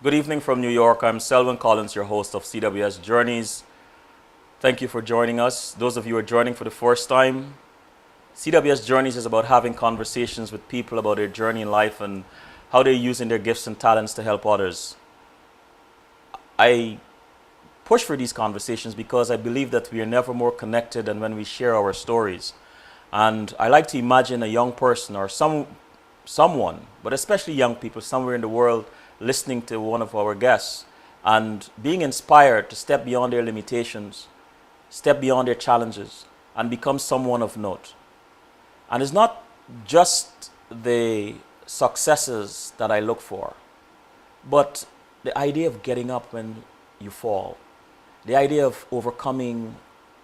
Good evening from New York. I'm Selwyn Collins, your host of CWS Journeys. Thank you for joining us. Those of you who are joining for the first time, CWS Journeys is about having conversations with people about their journey in life and how they're using their gifts and talents to help others. I push for these conversations because I believe that we are never more connected than when we share our stories. And I like to imagine a young person or someone, but especially young people somewhere in the world listening to one of our guests and being inspired to step beyond their limitations, step beyond their challenges, and become someone of note. And it's not just the successes that I look for, but the idea of getting up when you fall, the idea of overcoming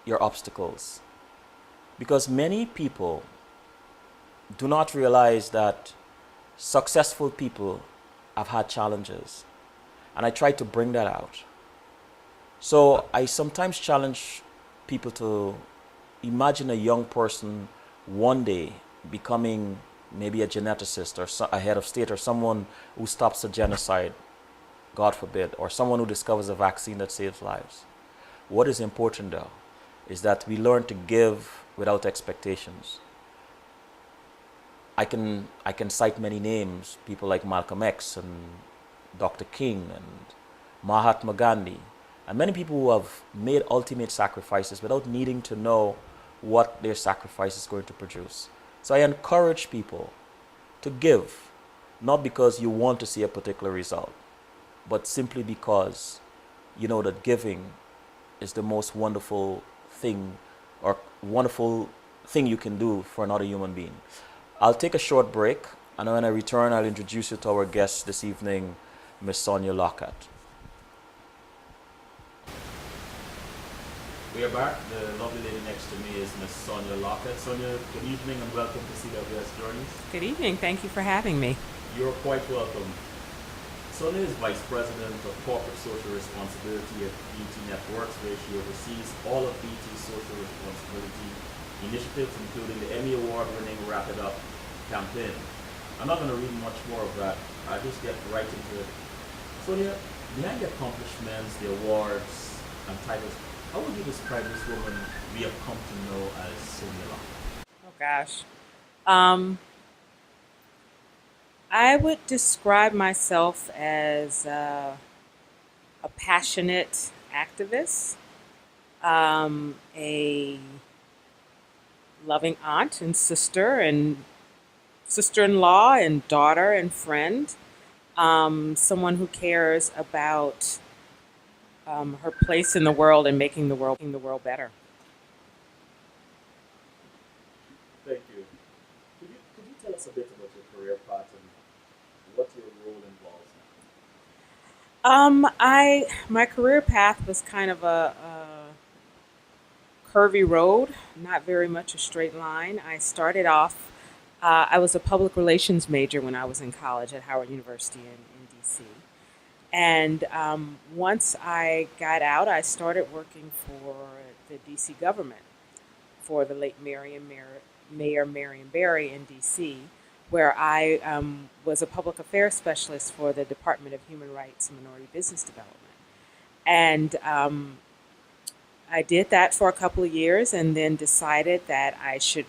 your obstacles. Because many people do not realize that successful people have had challenges. And I try to bring that out. So I sometimes challenge people to imagine a young person one day becoming maybe a geneticist or a head of state or someone who stops a genocide, God forbid, or someone who discovers a vaccine that saves lives. What is important though is that we learn to give without expectations. I can cite many names, people like Malcolm X and Dr. King and Mahatma Gandhi, and many people who have made ultimate sacrifices without needing to know what their sacrifice is going to produce. So I encourage people to give, not because you want to see a particular result, but simply because you know that giving is the most wonderful thing you can do for another human being. I'll take a short break, and when I return, I'll introduce you to our guest this evening, Miss Sonya Lockett. We are back. The lovely lady next to me is Miss Sonya Lockett. Sonya, good evening and welcome to CWS Journeys. Good evening. Thank you for having me. You're quite welcome. Sonia is Vice President of Corporate Social Responsibility at BT Networks, where she oversees all of BT's social responsibility initiatives, including the Emmy Award-winning Wrap It Up campaign. I'm not going to read much more of that. I'll just get right into it. Sonia, behind the accomplishments, the awards, and titles, how would you describe this woman we have come to know as Sonia Lockett? Oh gosh. Um, I would describe myself as a passionate activist, a loving aunt and sister-in-law and daughter and friend, someone who cares about her place in the world and making the world better. Thank you. Could you tell us a bit about your career path and what your role involves I my career path was kind of a curvy road, not very much a straight line. I started off. I was a public relations major when I was in college at Howard University in DC. And once I got out, I started working for the DC government for the late Mayor Marion Barry in DC, where I was a public affairs specialist for the Department of Human Rights and Minority Business Development. And I did that for a couple of years and then decided that I should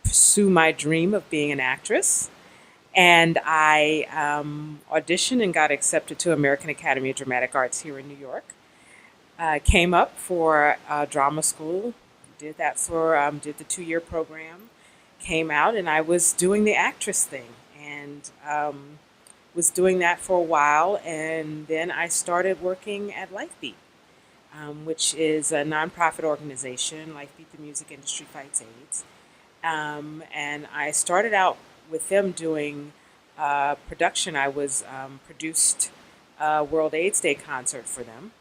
pursue my dream of being an actress. And I auditioned and got accepted to American Academy of Dramatic Arts here in New York. Came up for drama school, did the 2 year program, came out, and I was doing the actress thing and was doing that for a while. And then I started working at Lifebeat, which is a nonprofit organization. Lifebeat, the music industry fights AIDS. And I started out with them doing production. I was produced a World AIDS Day concert for them.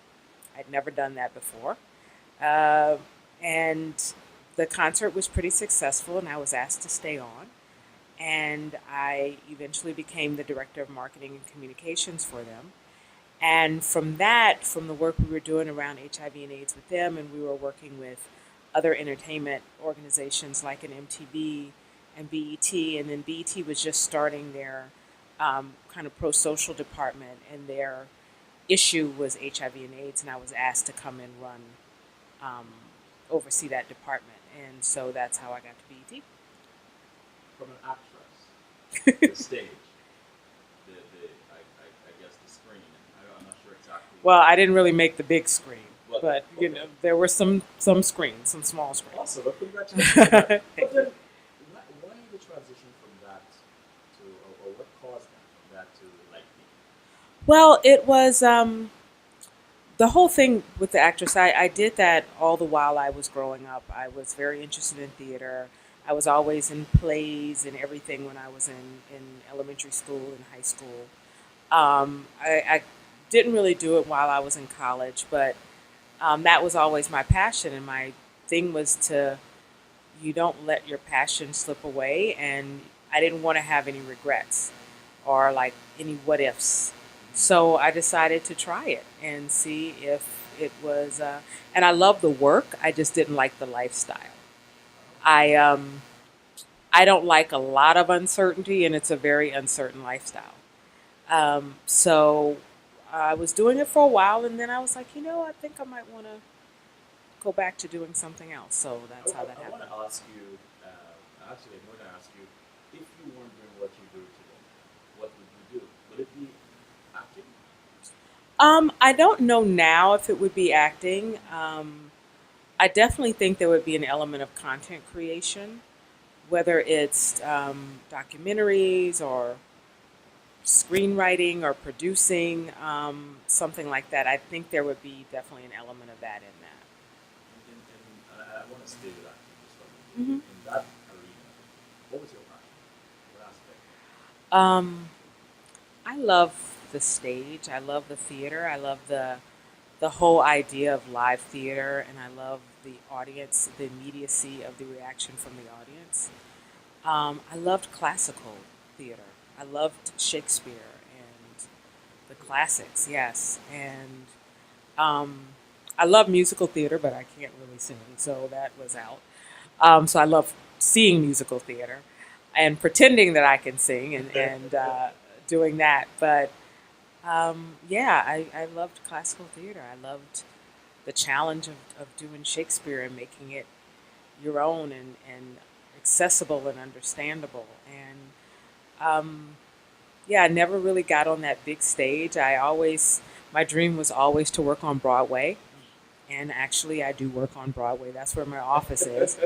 I'd never done that before. Uh, and the concert was pretty successful, and I was asked to stay on. And I eventually became the director of marketing and communications for them. And from that, from the work we were doing around HIV and AIDS with them, and we were working with other entertainment organizations like an MTV and BET, and then BET was just starting their kind of pro-social department, and their issue was HIV and AIDS, and I was asked to come and run, um, oversee that department, and so that's how I got to BET. From an actress, the stage, I guess the screen. I'm not sure exactly. Well, I didn't really make the big screen, But but you okay. know there were some screens, some small screens. Awesome. Well, congratulations on that. Thank But you. then, why the transition from that to, or what caused that from that to like me? Well, it was the whole thing with the actress. I did that all the while I was growing up. I was very interested in theater. I was always in plays and everything when I was in elementary school and high school. I didn't really do it while I was in college, but that was always my passion. And my thing was to, you don't let your passion slip away. And I didn't want to have any regrets or like any what ifs. So I decided to try it and see if it was, and I love the work. I just didn't like the lifestyle. I, um, I don't like a lot of uncertainty, and it's a very uncertain lifestyle. So I was doing it for a while, and then I was like, I think I might want to go back to doing something else. So that's how that I want happened. to ask you. Actually, I'm going to ask you if you weren't doing what you do today, what would you do? Would it be acting? I don't know now if it would be acting. I definitely think there would be an element of content creation, whether it's documentaries or screenwriting or producing, something like that. I think there would be definitely an element of that in And I want to stay with acting just for a minute. that. In that arena, what was your passion? What aspect? Um, I love the stage. I love the theater. I love the whole idea of live theater, and I love the audience, the immediacy of the reaction from the audience. I loved classical theater. I loved Shakespeare and the classics, yes. And um, I love musical theater, but I can't really sing, so that was out. So I love seeing musical theater and pretending that I can sing and doing that. But yeah, I loved classical theater. I loved the challenge of doing Shakespeare and making it your own and accessible and understandable. And yeah, I never really got on that big stage. My dream was always to work on Broadway. And actually, I do work on Broadway. That's where my office is.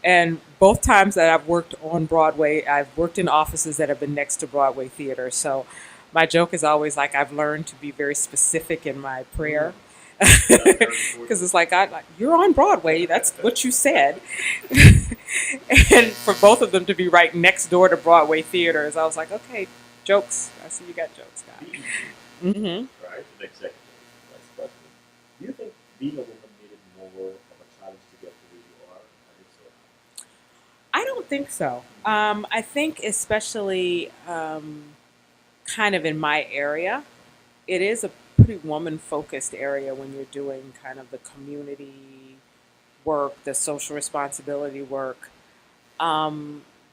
And both times that I've worked on Broadway, I've worked in offices that have been next to Broadway theater. So my joke is always like I've learned to be very specific in my prayer. That's very Because important. it's like, you're on Broadway. That's what you said. And for both of them to be right next door to Broadway theaters, I was like, okay, jokes. I see you got jokes, BET, guy. right? The executive vice president. Do you think being a woman made it more of a challenge to get to where you are? And if so, I don't think so. I think, especially kind of in my area, it is a pretty woman focused area when you're doing kind of the community work, the social responsibility work,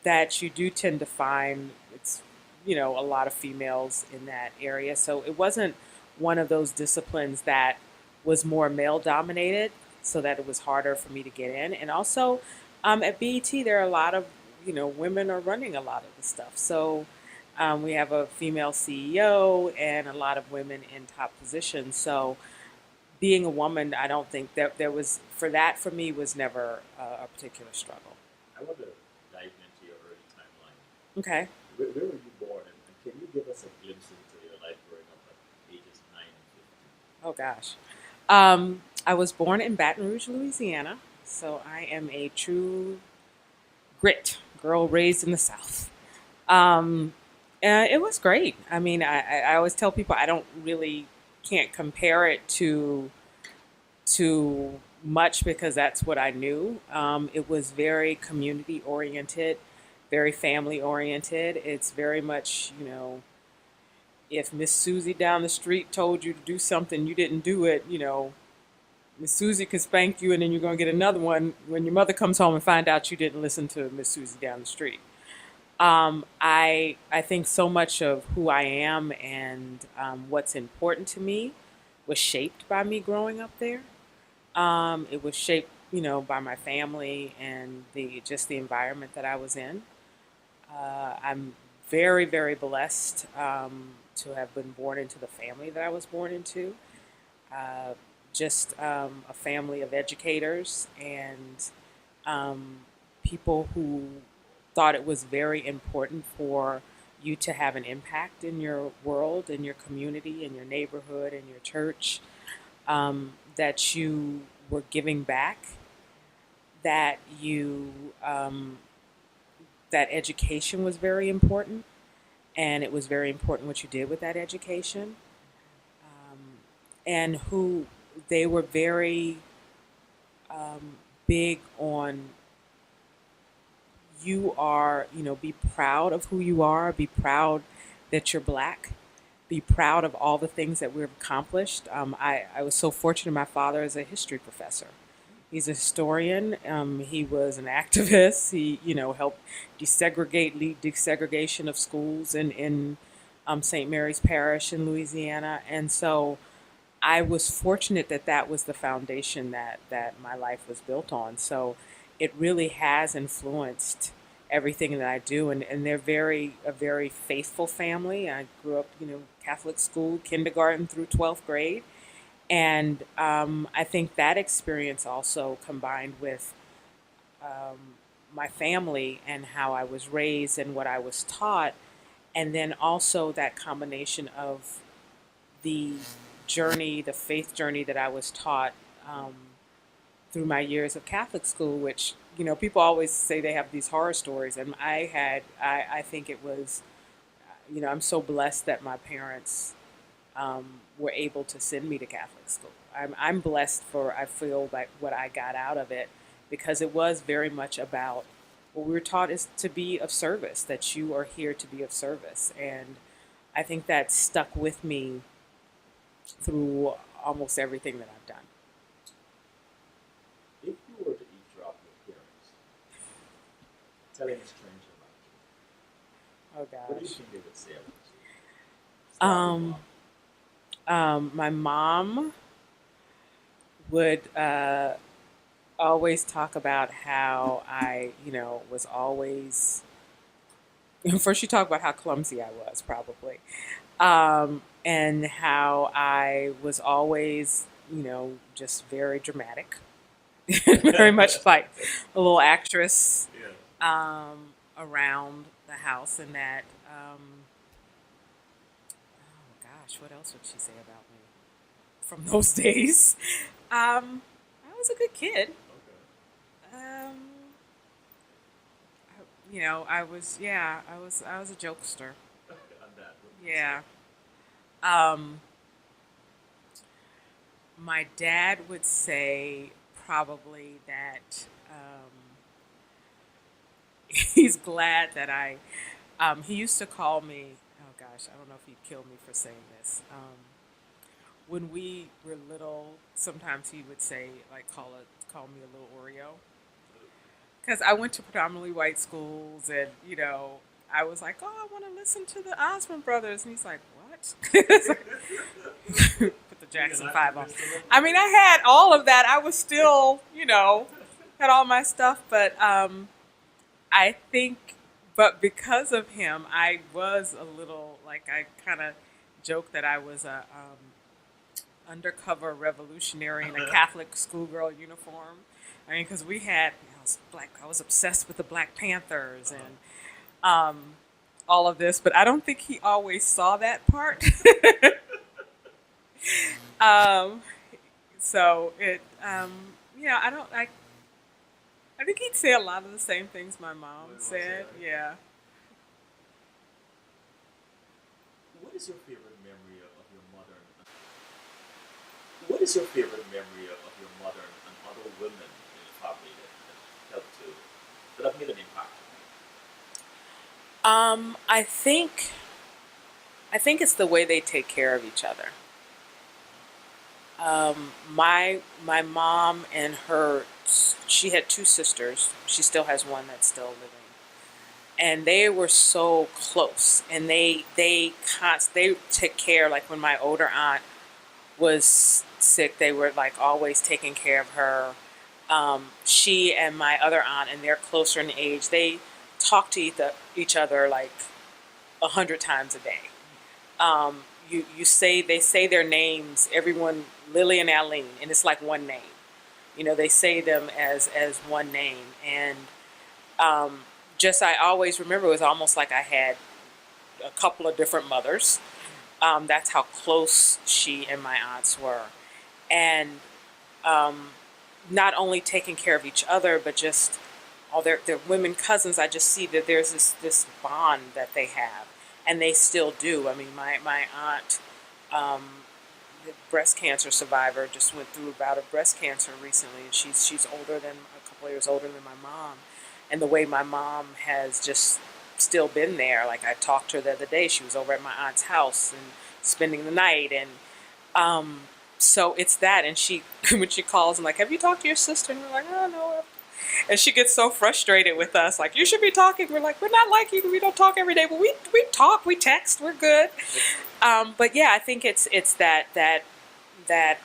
that you do tend to find it's, a lot of females in that area. So it wasn't one of those disciplines that was more male dominated, so that it was harder for me to get in. And also at BET, there are a lot of, women are running a lot of the stuff. So we have a female CEO and a lot of women in top positions. So being a woman, I don't think that there was, for me, was never a particular struggle. I want to dive into your early timeline. Okay. Where were you born? And can you give us a glimpse into your life growing up at ages 9 and 15? Oh gosh. I was born in Baton Rouge, Louisiana, so I am a true grit girl raised in the South. Um, it was great. I mean, I always tell people I don't really can't compare it to much because that's what I knew. It was very community oriented, very family oriented. It's very much, if Miss Susie down the street told you to do something, you didn't do it, Miss Susie could spank you and then you're going to get another one when your mother comes home and find out you didn't listen to Miss Susie down the street. I think so much of who I am and what's important to me was shaped by me growing up there. It was shaped, by my family and the just the environment that I was in. I'm very, very blessed to have been born into the family that I was born into. Uh, just a family of educators and um, people who thought it was very important for you to have an impact in your world, in your community, in your neighborhood, in your church, that you were giving back, that you that education was very important, and it was very important what you did with that education, and who they were very big on be proud of who you are, be proud that you're black, be proud of all the things that we've accomplished. I was so fortunate. My father is a history professor. He's a historian. He was an activist. He, helped lead desegregation of schools in St. Mary's Parish in Louisiana. And so I was fortunate that that was the foundation that my life was built on. So it really has influenced everything that I do. And they're a very faithful family. I grew up, Catholic school, kindergarten through 12th grade. And I think that experience also combined with my family and how I was raised and what I was taught, and then also that combination of the the faith journey that I was taught um, through my years of Catholic school, which, people always say they have these horror stories. And I think it was, I'm so blessed that my parents were able to send me to Catholic school. I'm blessed for, I feel like, what I got out of it, because it was very much about what we were taught is to be of service, that you are here to be of service. And I think that stuck with me through almost everything that I've done. If you were to eavesdrop your parents, telling a stranger Oh about you, what do you gosh. think they would say about you? Start with Um, mom. my mom would always talk about how I, was always. First, she talked about how clumsy I was, probably, and how I was always, just very dramatic, very much like a little actress Yeah. around the house, and that. Oh gosh, what else would she say about me from those days? I was a good kid. Okay. Um, I was, yeah, I was a jokester. And that, what would you say? Yeah. Um, my dad would say probably that he's glad that he used to call me, oh gosh, I don't know if he'd kill me for saying this. When we were little, sometimes he would say, like, call me a little Oreo. Because I went to predominantly white schools, and I was like, oh, I want to listen to the Osmond Brothers, and he's like, what? It's like, put the Jackson Five on. I mean, I had all of that. I was still, had all my stuff, but I think, but because of him, I was a little like I kind of joke that I was a undercover revolutionary in a Catholic schoolgirl uniform. I mean, because I was black. I was obsessed with the Black Panthers and all of this, but I don't think he always saw that part. um, so it, I don't. I think he'd say a lot of the same things my mom said. Yeah. What is your favorite memory of your mother? What is your favorite memory of your mother and other women in your family that helped to that have made an impact on I think it's the way they take care of each other. My mom and she had two sisters. She still has one that's still living, and they were so close, and they took care, like when my older aunt was sick, they were like always taking care of her. She and my other aunt, and they're closer in age, they talk to each other like 100 times a day. You say they say their names, everyone, Lily and Aline, and it's like one name. They say them as one name, and just I always remember it was almost like I had a couple of different mothers. That's how close she and my aunts were, and not only taking care of each other, but just all their women cousins. I just see that there's this bond that they have, and they still do. I mean, my aunt, the breast cancer survivor, just went through a bout of breast cancer recently, and she's older than a couple of years older than my mom, and the way my mom has just still been there. Like, I talked to her the other day. She was over at my aunt's house and spending the night, and so it's that. And she when she calls, I'm like, "Have you talked to your sister?" And we're like, "Oh no." And she gets so frustrated with us, like, "You should be talking." We're like, "We're not like you. We don't talk every day, but we talk, we text, we're good." But yeah, I think it's that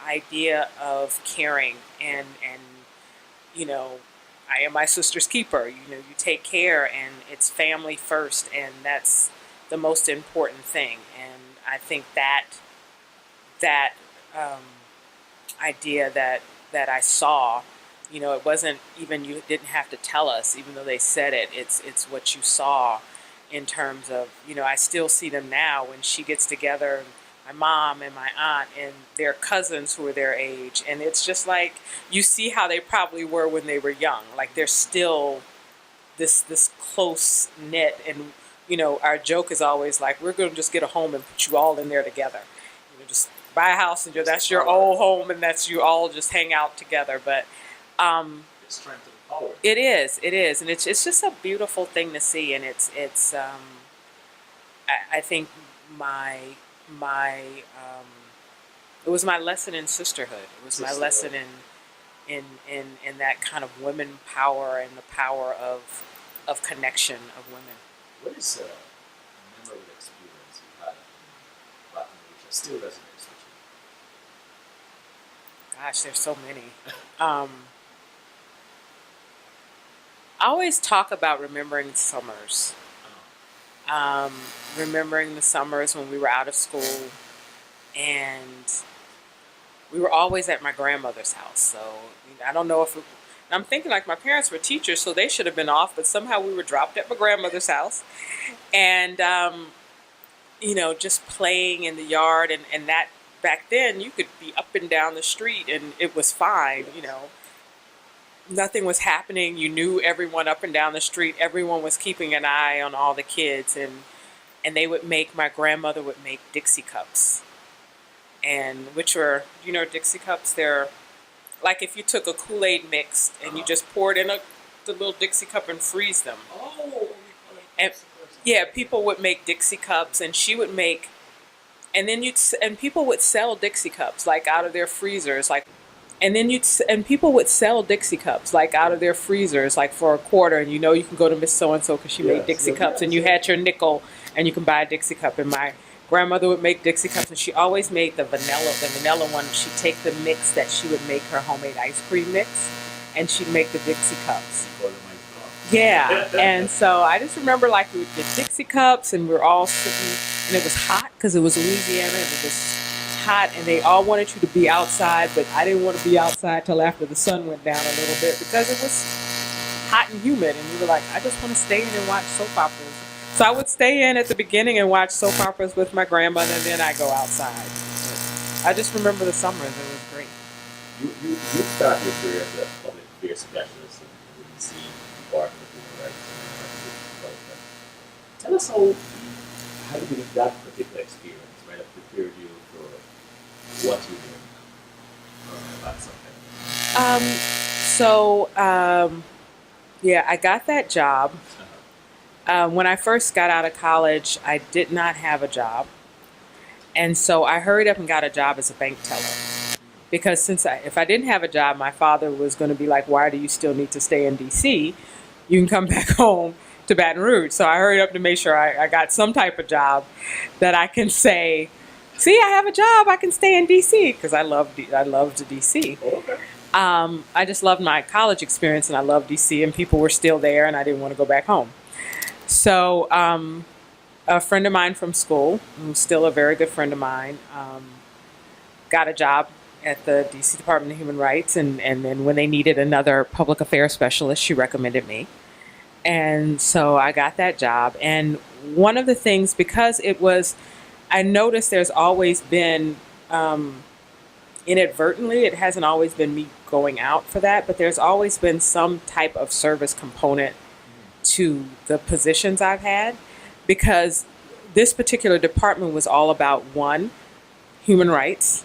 idea of caring, and I am my sister's keeper. You take care, and it's family first, and that's the most important thing. And I think that idea that I saw, it wasn't even, you didn't have to tell us, even though they said it. It's what you saw in terms of, I still see them now when she gets together, my mom and my aunt and their cousins who are their age, and it's just like you see how they probably were when they were young. Like, they're still this close knit, and our joke is always like, we're going to just get a home and put you all in there together. Just buy a house, and that's your old home, and that's you all just hang out together. But It's strength and power. it is, and it's just a beautiful thing to see, and it's I think my it was my lesson in sisterhood. It was my lesson in that kind of women power, and the power of connection of women. What is a memorable experience you had in Baton Rouge that still resonates with Gosh, there's so many. I always talk about remembering summers. Remembering the summers when we were out of school, and we were always at my grandmother's house. So I don't know if I'm thinking, like, my parents were teachers, so they should have been off, but somehow we were dropped at my grandmother's house, and just playing in the yard, and that back then you could be up and down the street and it was fine. Nothing was happening. You knew everyone up and down the street. Everyone was keeping an eye on all the kids, and my grandmother would make Dixie cups, and which were, Dixie cups, they're like if you took a Kool-Aid mix and you just poured in the little Dixie cup and freeze them. Oh, And yeah, people would make Dixie cups, and she would make, and then and people would sell Dixie cups like out of their freezers, like. And people would sell Dixie cups like out of their freezers, like for a quarter, and you can go to Miss So and So because she made Dixie cups, and you had your nickel, and you can buy a Dixie cup. And my grandmother would make Dixie cups, and she always made the vanilla one. She'd take the mix that she would make her homemade ice cream mix, and she'd make the Dixie cups. Yeah, and so I just remember, like, we would get Dixie cups, and we were all sitting, and it was hot because it was Louisiana, and it was hot, and they all wanted you to be outside, but I didn't want to be outside till after the sun went down a little bit because it was hot and humid, and we were like, I just want to stay in and watch soap operas. So I would stay in at the beginning and watch soap operas with my grandmother, and then I go outside. But I just remember the summers. It was great. You started your career as a public affairs specialist in the DC Department of Human Rights and Development. Tell us how you think that particular experience might have prepared you for what you're doing now. About something. Yeah, I got that job. When I first got out of college, I did not have a job. And so I hurried up and got a job as a bank teller. Because if I didn't have a job, my father was going to be like, why do you still need to stay in D.C.? You can come back home to Baton Rouge. So I hurried up to make sure I got some type of job that I can say, see, I have a job. I can stay in D.C. because I loved D.C. Okay. I just loved my college experience, and I loved D.C. and people were still there, and I didn't want to go back home. So a friend of mine from school, who's still a very good friend of mine, got a job at the DC Department of Human Rights. And then when they needed another public affairs specialist, she recommended me. And so I got that job. And one of the things, because I noticed there's always been, inadvertently, it hasn't always been me going out for that, but there's always been some type of service component to the positions I've had, because this particular department was all about one, human rights,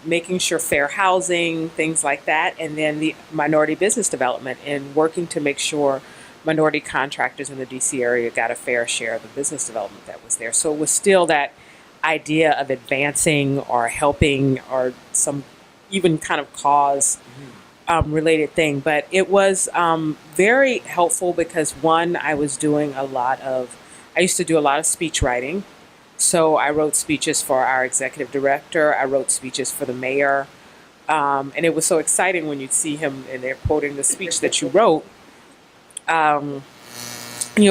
making sure fair housing, things like that, and then the minority business development and working to make sure minority contractors in the DC area got a fair share of the business development that was there. So it was still that idea of advancing or helping or some even kind of cause related thing. But it was very helpful because one, I used to do a lot of speech writing. So I wrote speeches for our executive director. I wrote speeches for the mayor. And it was so exciting when you'd see him and they're quoting the speech that you wrote. You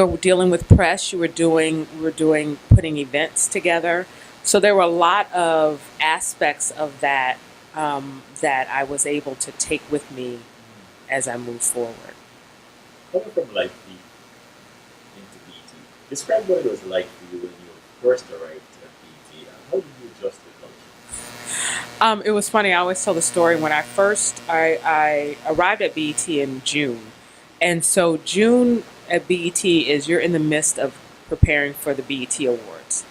were dealing with press. We were putting events together. So there were a lot of aspects of that that I was able to take with me as I moved forward. Coming from Life Beat into BT, describe what it was like for you when you first arrived at BT, and how did you adjust to the culture? It was funny. I always tell the story when I arrived at BET in June, and so June at BET is you're in the midst of preparing for the BET Awards.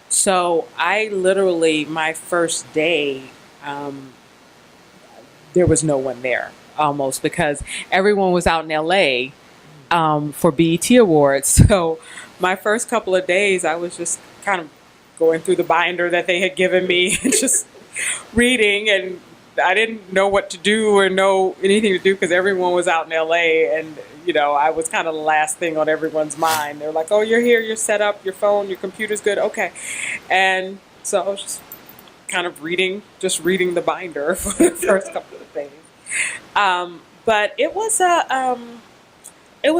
So I literally my first day, there was no one there almost because everyone was out in LA for BET Awards. So my first couple of days, I was just kind of going through the binder that they had given me and just reading, and I didn't know what to do or know anything to do because everyone was out in LA, and I was kind of the last thing on everyone's mind. They're like, "Oh, you're here, you're set up, your phone, your computer's good, okay." And so I was just kind of reading the binder for the first couple of days. But it was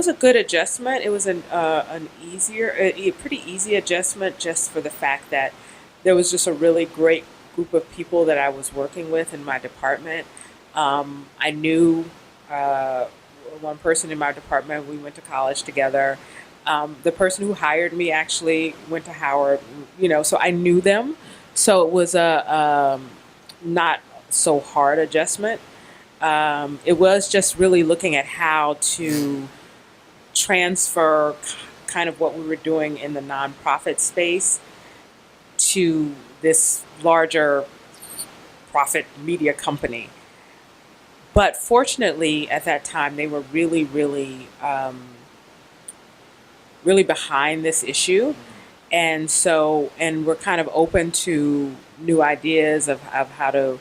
a good adjustment. It was a pretty easy adjustment, just for the fact that there was just a really great group of people that I was working with in my department. I knew one person in my department. We went to college together. The person who hired me actually went to Howard. So I knew them. So it was a not so hard adjustment. It was just really looking at how to transfer kind of what we were doing in the nonprofit space to this larger profit media company. But fortunately, at that time, they were really, really, really behind this issue. And we're kind of open to new ideas of how to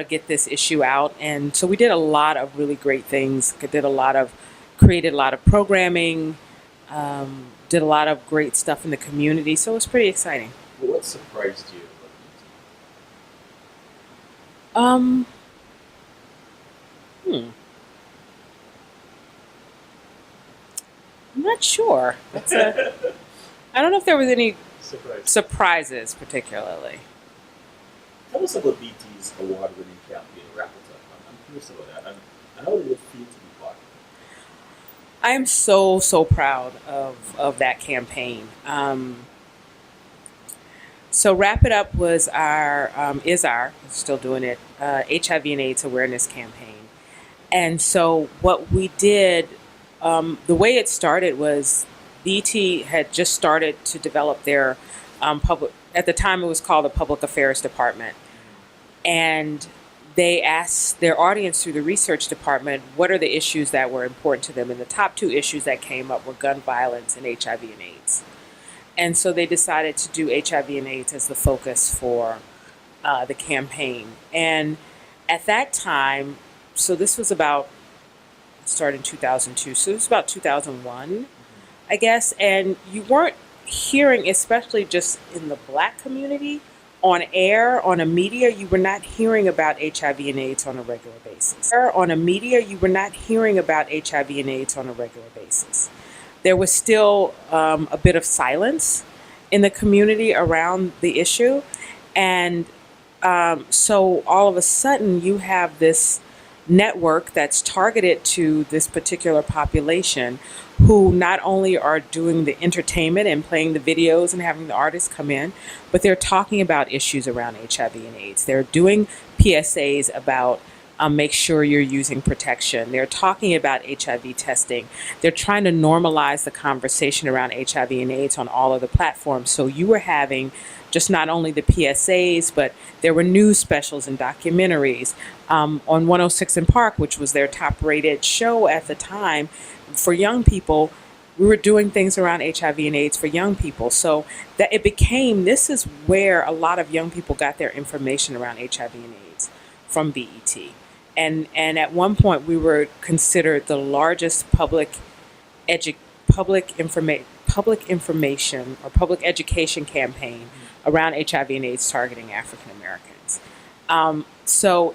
get this issue out. And so we did a lot of really great things. Created a lot of programming, did a lot of great stuff in the community. So it was pretty exciting. What surprised you? I'm not sure. I don't know if there was any surprises particularly. Tell us about BT's award-winning campaign, Wrap It Up. I'm curious about that. And how did it feel to be part of it? I am so proud of that campaign. So Wrap It Up was still doing it, HIV and AIDS awareness campaign. And so what we did, the way it started was BT had just started to develop their at the time it was called the Public Affairs Department. And they asked their audience through the research department, what are the issues that were important to them? And the top two issues that came up were gun violence and HIV and AIDS. And so they decided to do HIV and AIDS as the focus for the campaign. And at that time, so this was started in 2002, so it was about 2001. I guess, and you weren't hearing, especially just in the black community, on air, on a media, you were not hearing about HIV and AIDS on a regular basis. On a media, you were not hearing about HIV and AIDS on a regular basis. There was still a bit of silence in the community around the issue. And so all of a sudden, you have this network that's targeted to this particular population who not only are doing the entertainment and playing the videos and having the artists come in, but they're talking about issues around HIV and AIDS. They're doing PSAs about make sure you're using protection. They're talking about HIV testing. They're trying to normalize the conversation around HIV and AIDS on all of the platforms. So you were having just not only the PSAs, but there were news specials and documentaries on 106 in Park, which was their top rated show at the time for young people. We were doing things around HIV and AIDS for young people. So that it became, this is where a lot of young people got their information around HIV and AIDS, from BET. And at one point we were considered the largest public information or public education campaign around HIV and AIDS targeting African Americans. So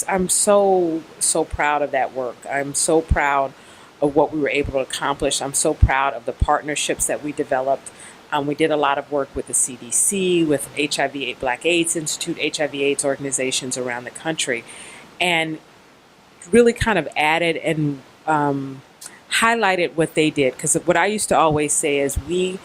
I'm so proud of that work. I'm so proud of what we were able to accomplish. I'm so proud of the partnerships that we developed. We did a lot of work with the CDC, with HIV Black AIDS Institute, HIV AIDS organizations around the country, and really kind of added and highlighted what they did. Because what I used to always say is we're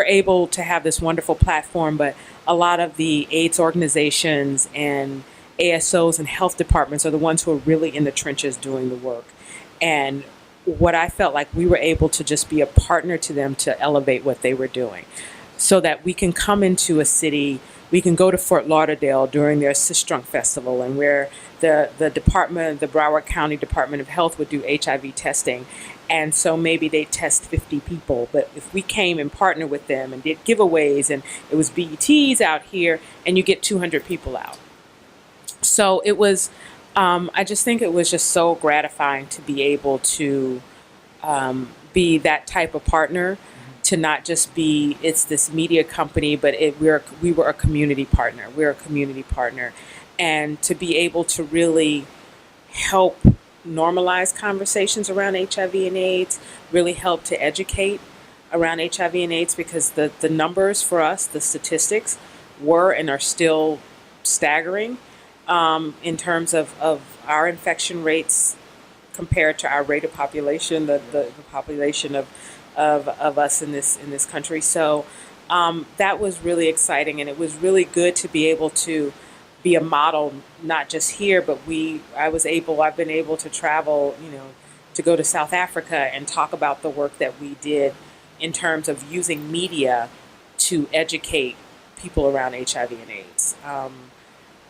able to have this wonderful platform, but a lot of the AIDS organizations and ASOs and health departments are the ones who are really in the trenches doing the work. And what I felt like we were able to just be a partner to them to elevate what they were doing, so that we can come into a city, we can go to Fort Lauderdale during their Sistrunk Festival, and where the Broward County Department of Health would do HIV testing. And so maybe they test 50 people, but if we came and partnered with them and did giveaways, and it was BETs out here, and you get 200 people out. So it was, I just think it was just so gratifying to be able to be that type of partner, to not just be, it's this media company, but we were a community partner. We're a community partner. And to be able to really help normalize conversations around HIV and AIDS, really help to educate around HIV and AIDS, because the numbers for us, the statistics, were and are still staggering in terms of our infection rates compared to our rate of population, the population of us in this country. So that was really exciting, and it was really good to be able to be a model, not just here, but I've been able to travel, to go to South Africa and talk about the work that we did in terms of using media to educate people around HIV and AIDS.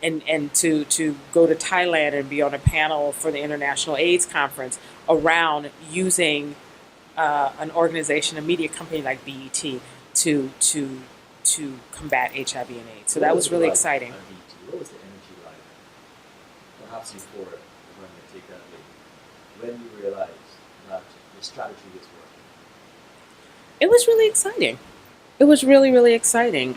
And to go to Thailand and be on a panel for the International AIDS Conference around using an organization, a media company like BET, to combat HIV and AIDS. So that was really exciting. What was the energy like? Perhaps before, when you take that lead, when you realized that the strategy was working? It was really exciting. It was really, really exciting.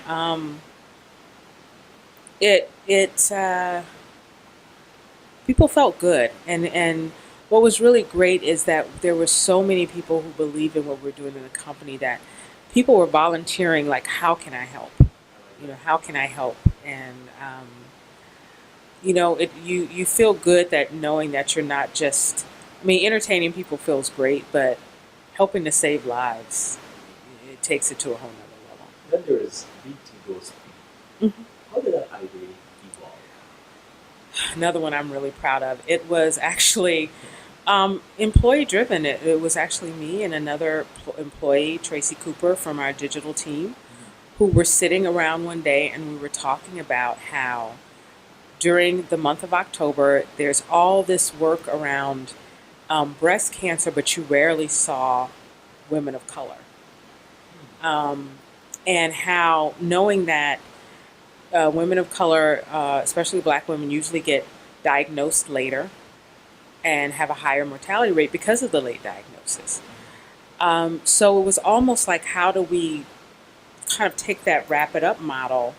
People felt good, and what was really great is that there were so many people who believed in what we're doing in the company, that people were volunteering, like, how can I help? How can I help? And you feel good that knowing that you're not just, entertaining people feels great, but helping to save lives, it takes it to a whole nother level. Then there is BT Goes Speak. How did that idea evolve? Another one I'm really proud of. It was actually employee driven. It was actually me and another employee, Tracy Cooper, from our digital team, who were sitting around one day, and we were talking about how during the month of October, there's all this work around breast cancer, but you rarely saw women of color. And how, knowing that women of color, especially Black women, usually get diagnosed later, and have a higher mortality rate because of the late diagnosis. So it was almost like, how do we kind of take that wrap it up model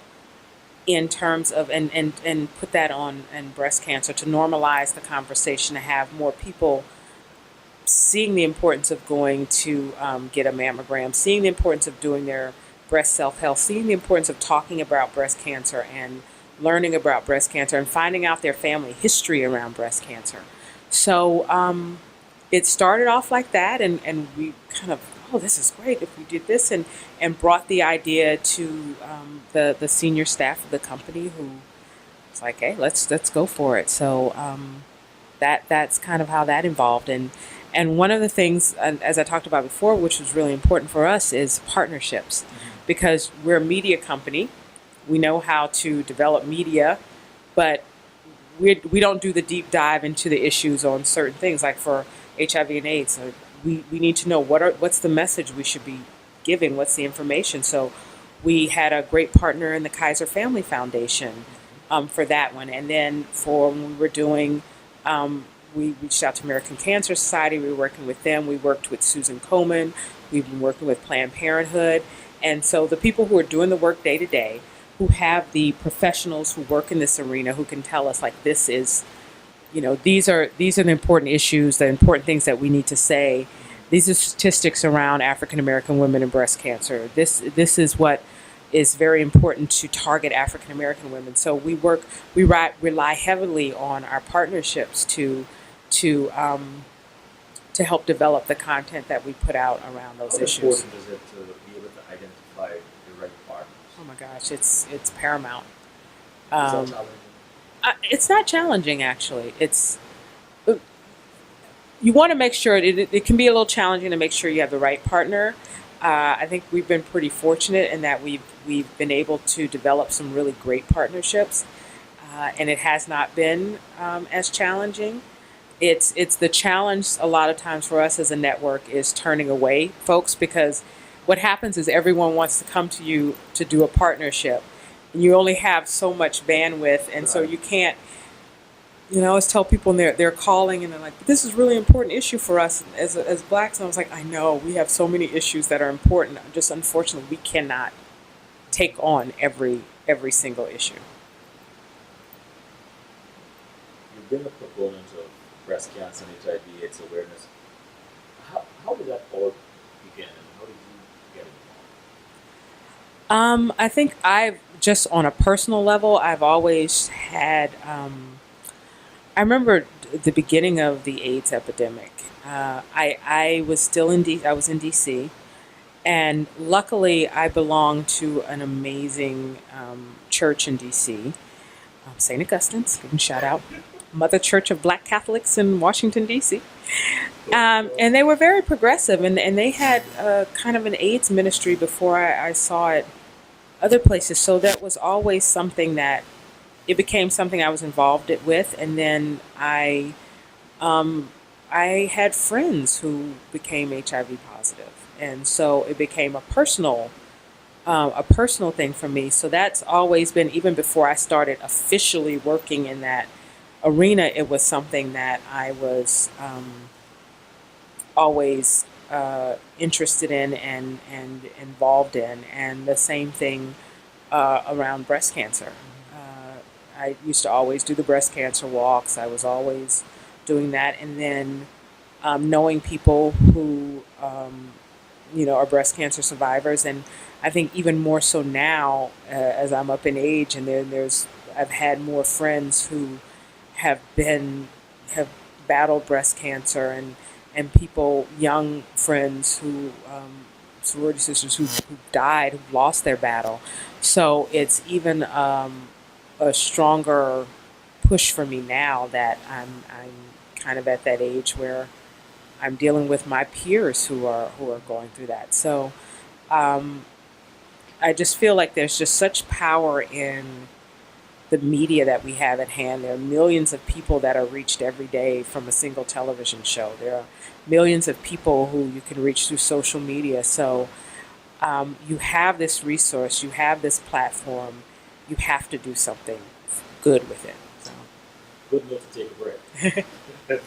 in terms of and put that on in breast cancer to normalize the conversation, to have more people seeing the importance of going to get a mammogram, seeing the importance of doing their breast self-health, seeing the importance of talking about breast cancer and learning about breast cancer and finding out their family history around breast cancer. So it started off like that, and we kind of, oh, this is great if we did this, and brought the idea to the senior staff of the company, who was like, hey, let's go for it. So that's kind of how that involved. And one of the things, as I talked about before, which was really important for us, is partnerships, because we're a media company. We know how to develop media, but we don't do the deep dive into the issues on certain things. Like for HIV and AIDS, we need to know what's the message we should be giving, what's the information. So we had a great partner in the Kaiser Family Foundation for that one. And then for when we were doing, we reached out to American Cancer Society. We were working with them. We worked with Susan Komen. We've been working with Planned Parenthood. And so the people who are doing the work day to day, who have the professionals who work in this arena, who can tell us, like, this is, these are the important issues, the important things that we need to say. These are statistics around African American women and breast cancer. This is what is very important to target African American women. So we rely heavily on our partnerships to help develop the content that we put out around those issues. How important is it to be able to identify the right partners? Oh my gosh, it's paramount. Is that challenging? It's not challenging, actually. You want to make sure it can be a little challenging to make sure you have the right partner. I think we've been pretty fortunate in that we've been able to develop some really great partnerships, and it has not been as challenging. It's the challenge a lot of times for us as a network is turning away folks, because what happens is everyone wants to come to you to do a partnership, and you only have so much bandwidth, and so you can't. I always tell people, and they're calling, and they're like, "This is a really important issue for us as Blacks." And I was like, "I know we have so many issues that are important. Just unfortunately, we cannot take on every single issue." You've been a proponent of breast cancer and HIV/AIDS awareness. How did that all begin, and how did you get involved? I think just on a personal level, I've always had. I remember the beginning of the AIDS epidemic. I was still I was in DC, and luckily I belonged to an amazing church in DC, St. Augustine's. Give them a shout out, Mother Church of Black Catholics in Washington DC, and they were very progressive, and they had kind of an AIDS ministry before I saw it other places. So that was always something that. It became something I was involved with, and then I had friends who became HIV positive, and so it became a personal thing for me. So that's always been, even before I started officially working in that arena, it was something that I was always interested in and involved in, and the same thing around breast cancer. I used to always do the breast cancer walks. I was always doing that. And then knowing people who, are breast cancer survivors. And I think even more so now, as I'm up in age, and then I've had more friends who have battled breast cancer, and people, young friends who, sorority sisters who died, who lost their battle. So it's even a stronger push for me now that I'm kind of at that age where I'm dealing with my peers who are going through that. So I just feel like there's just such power in the media that we have at hand. There are millions of people that are reached every day from a single television show. There are millions of people who you can reach through social media. So you have this resource, you have this platform. You have to do something good with it. So. good note to take a break.